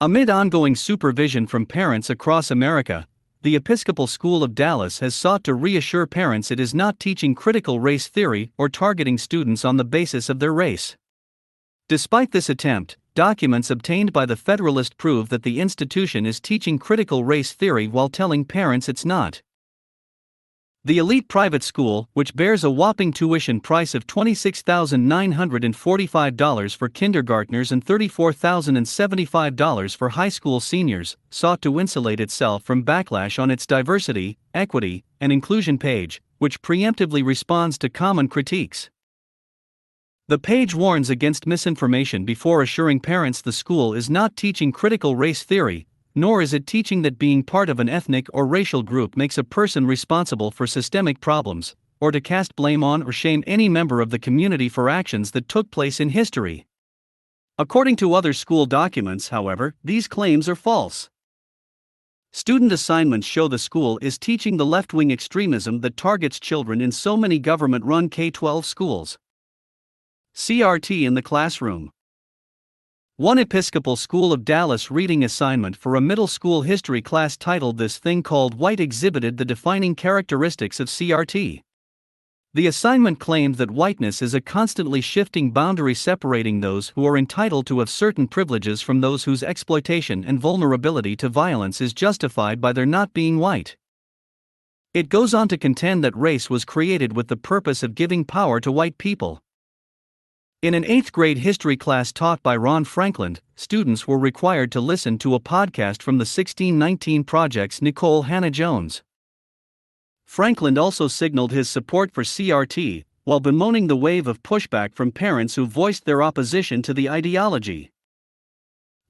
Amid ongoing supervision from parents across America, the Episcopal School of Dallas has sought to reassure parents it is not teaching critical race theory or targeting students on the basis of their race. Despite this attempt, documents obtained by the Federalist prove that the institution is teaching critical race theory while telling parents it's not. The elite private school, which bears a whopping tuition price of $26,945 for kindergartners and $34,075 for high school seniors, sought to insulate itself from backlash on its diversity, equity, and inclusion page, which preemptively responds to common critiques. The page warns against misinformation before assuring parents the school is not teaching critical race theory, nor is it teaching that being part of an ethnic or racial group makes a person responsible for systemic problems, or to cast blame on or shame any member of the community for actions that took place in history. According to other school documents, however, these claims are false. Student assignments show the school is teaching the left-wing extremism that targets children in so many government-run K-12 schools. CRT in the classroom. One Episcopal School of Dallas reading assignment for a middle school history class titled "This Thing Called White" exhibited the defining characteristics of CRT. The assignment claimed that whiteness is a constantly shifting boundary separating those who are entitled to have certain privileges from those whose exploitation and vulnerability to violence is justified by their not being white. It goes on to contend that race was created with the purpose of giving power to white people. In an 8th grade history class taught by Ron Franklin, students were required to listen to a podcast from the 1619 Project's Nicole Hannah-Jones. Franklin also signaled his support for CRT, while bemoaning the wave of pushback from parents who voiced their opposition to the ideology.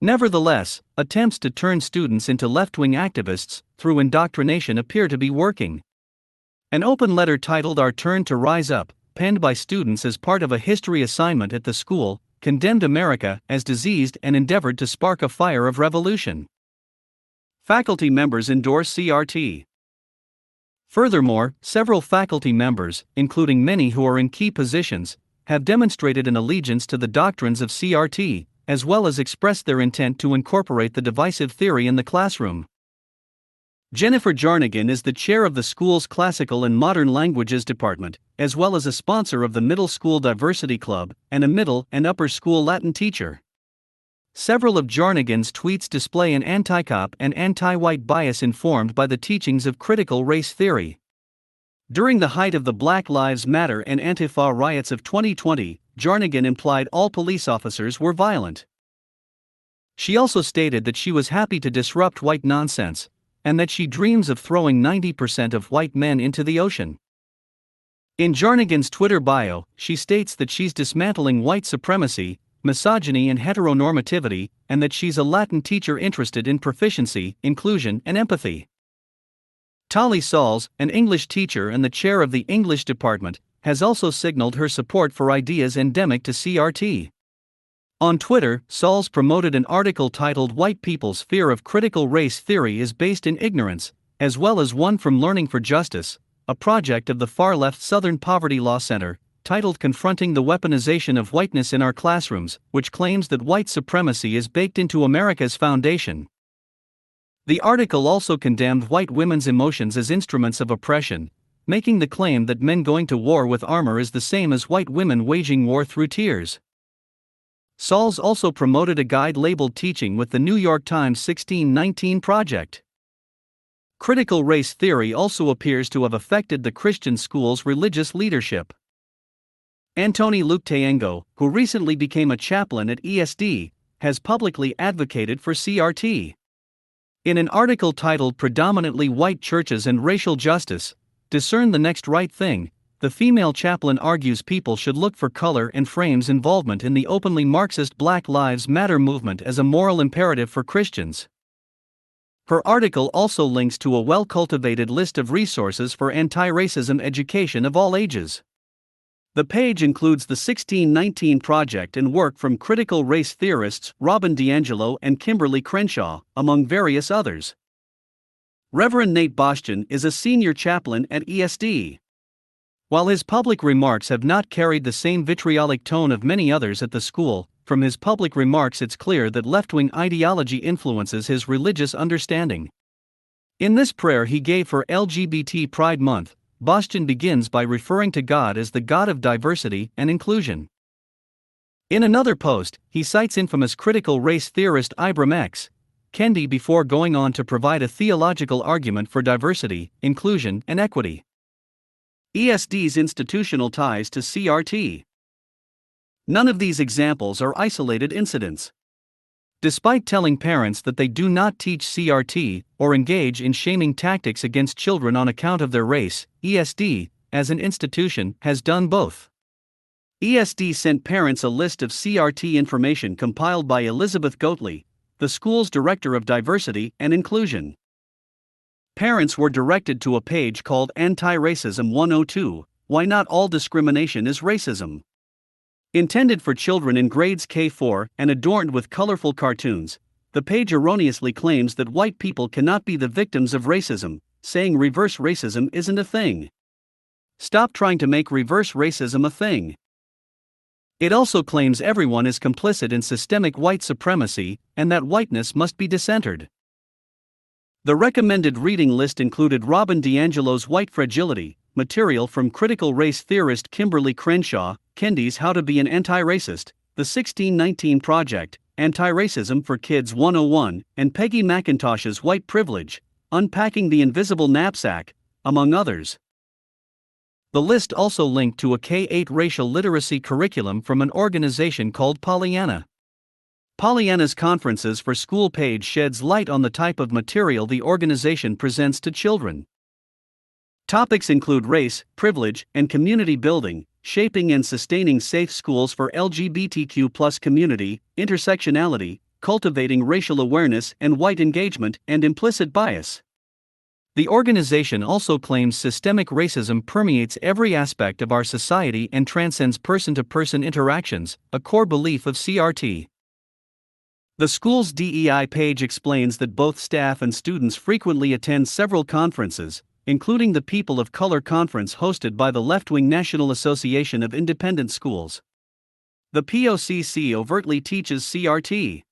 Nevertheless, attempts to turn students into left-wing activists through indoctrination appear to be working. An open letter titled "Our Turn to Rise Up," penned by students as part of a history assignment at the school, condemned America as diseased and endeavored to spark a fire of revolution. Faculty members endorse CRT. Furthermore, several faculty members, including many who are in key positions, have demonstrated an allegiance to the doctrines of CRT, as well as expressed their intent to incorporate the divisive theory in the classroom. Jennifer Jarnigan is the chair of the school's Classical and Modern Languages Department, as well as a sponsor of the Middle School Diversity Club, and a middle and upper school Latin teacher. Several of Jarnigan's tweets display an anti-cop and anti-white bias informed by the teachings of critical race theory. During the height of the Black Lives Matter and Antifa riots of 2020, Jarnigan implied all police officers were violent. She also stated that she was happy to disrupt white nonsense, and that she dreams of throwing 90% of white men into the ocean. In Jarnigan's Twitter bio, she states that she's dismantling white supremacy, misogyny and heteronormativity, and that she's a Latin teacher interested in proficiency, inclusion and empathy. Tali Sauls, an English teacher and the chair of the English department, has also signaled her support for ideas endemic to CRT. On Twitter, Sauls promoted an article titled "White People's Fear of Critical Race Theory is Based in Ignorance," as well as one from Learning for Justice, a project of the far-left Southern Poverty Law Center, titled "Confronting the Weaponization of Whiteness in Our Classrooms," which claims that white supremacy is baked into America's foundation. The article also condemned white women's emotions as instruments of oppression, making the claim that men going to war with armor is the same as white women waging war through tears. Sauls also promoted a guide labeled "Teaching with the New York Times 1619 Project." Critical race theory also appears to have affected the Christian school's religious leadership. Antoni Luktayengo, who recently became a chaplain at ESD, has publicly advocated for CRT. In an article titled "Predominantly White Churches and Racial Justice: Discern the Next Right Thing," the female chaplain argues people should look for color and frames involvement in the openly Marxist Black Lives Matter movement as a moral imperative for Christians. Her article also links to a well-cultivated list of resources for anti-racism education of all ages. The page includes the 1619 Project and work from critical race theorists Robin DiAngelo and Kimberly Crenshaw, among various others. Reverend Nate Bostian is a senior chaplain at ESD. While his public remarks have not carried the same vitriolic tone of many others at the school, from his public remarks it's clear that left-wing ideology influences his religious understanding. In this prayer he gave for LGBT Pride Month, Bostyan begins by referring to God as the God of diversity and inclusion. In another post, he cites infamous critical race theorist Ibram X. Kendi before going on to provide a theological argument for diversity, inclusion, and equity. ESD's institutional ties to CRT. None of these examples are isolated incidents. Despite telling parents that they do not teach CRT or engage in shaming tactics against children on account of their race, ESD, as an institution, has done both. ESD sent parents a list of CRT information compiled by Elizabeth Goatley, the school's director of diversity and inclusion. Parents were directed to a page called Anti-Racism 102, Why Not All Discrimination is Racism. Intended for children in grades K-4 and adorned with colorful cartoons, the page erroneously claims that white people cannot be the victims of racism, saying reverse racism isn't a thing. Stop trying to make reverse racism a thing. It also claims everyone is complicit in systemic white supremacy and that whiteness must be decentered. The recommended reading list included Robin DiAngelo's White Fragility, material from critical race theorist Kimberly Crenshaw, Kendi's How to Be an Anti-Racist, the 1619 Project, Anti-Racism for Kids 101, and Peggy McIntosh's White Privilege, Unpacking the Invisible Knapsack, among others. The list also linked to a K-8 racial literacy curriculum from an organization called Pollyanna. Pollyanna's Conferences for School page sheds light on the type of material the organization presents to children. Topics include race, privilege, and community building, shaping and sustaining safe schools for LGBTQ+ community, intersectionality, cultivating racial awareness and white engagement, and implicit bias. The organization also claims systemic racism permeates every aspect of our society and transcends person-to-person interactions, a core belief of CRT. The school's DEI page explains that both staff and students frequently attend several conferences, including the People of Color Conference hosted by the left-wing National Association of Independent Schools. The POCC overtly teaches CRT.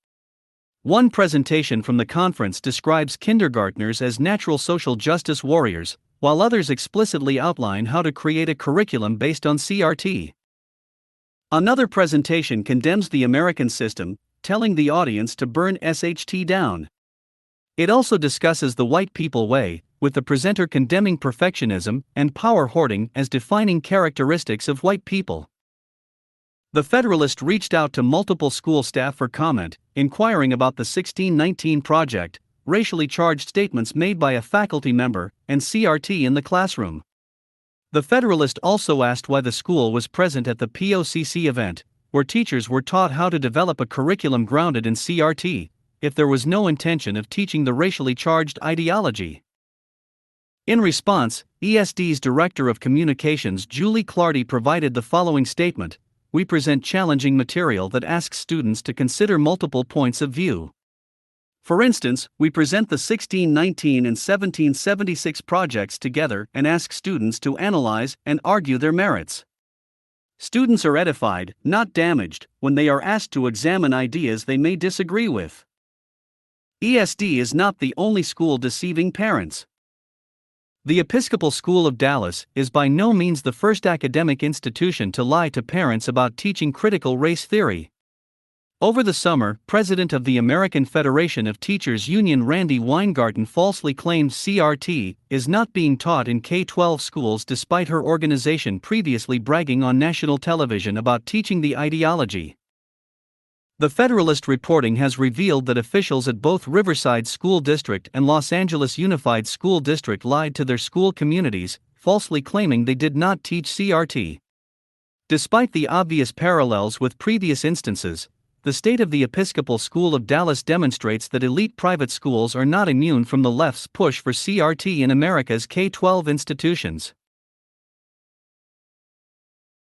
One presentation from the conference describes kindergartners as natural social justice warriors, while others explicitly outline how to create a curriculum based on CRT. Another presentation condemns the American system, telling the audience to burn SHT down. It also discusses the white people way, with the presenter condemning perfectionism and power hoarding as defining characteristics of white people. The Federalist reached out to multiple school staff for comment, inquiring about the 1619 Project, racially charged statements made by a faculty member, and CRT in the classroom. The Federalist also asked why the school was present at the POCC event, where teachers were taught how to develop a curriculum grounded in CRT, if there was no intention of teaching the racially charged ideology. In response, ESD's Director of Communications Julie Clardy provided the following statement: "We present challenging material that asks students to consider multiple points of view. For instance, we present the 1619 and 1776 projects together and ask students to analyze and argue their merits. Students are edified, not damaged, when they are asked to examine ideas they may disagree with." ESD is not the only school deceiving parents. The Episcopal School of Dallas is by no means the first academic institution to lie to parents about teaching critical race theory. Over the summer, President of the American Federation of Teachers Union Randy Weingarten falsely claimed CRT is not being taught in K-12 schools despite her organization previously bragging on national television about teaching the ideology. The Federalist reporting has revealed that officials at both Riverside School District and Los Angeles Unified School District lied to their school communities, falsely claiming they did not teach CRT. Despite the obvious parallels with previous instances, the state of the Episcopal School of Dallas demonstrates that elite private schools are not immune from the left's push for CRT in America's K-12 institutions.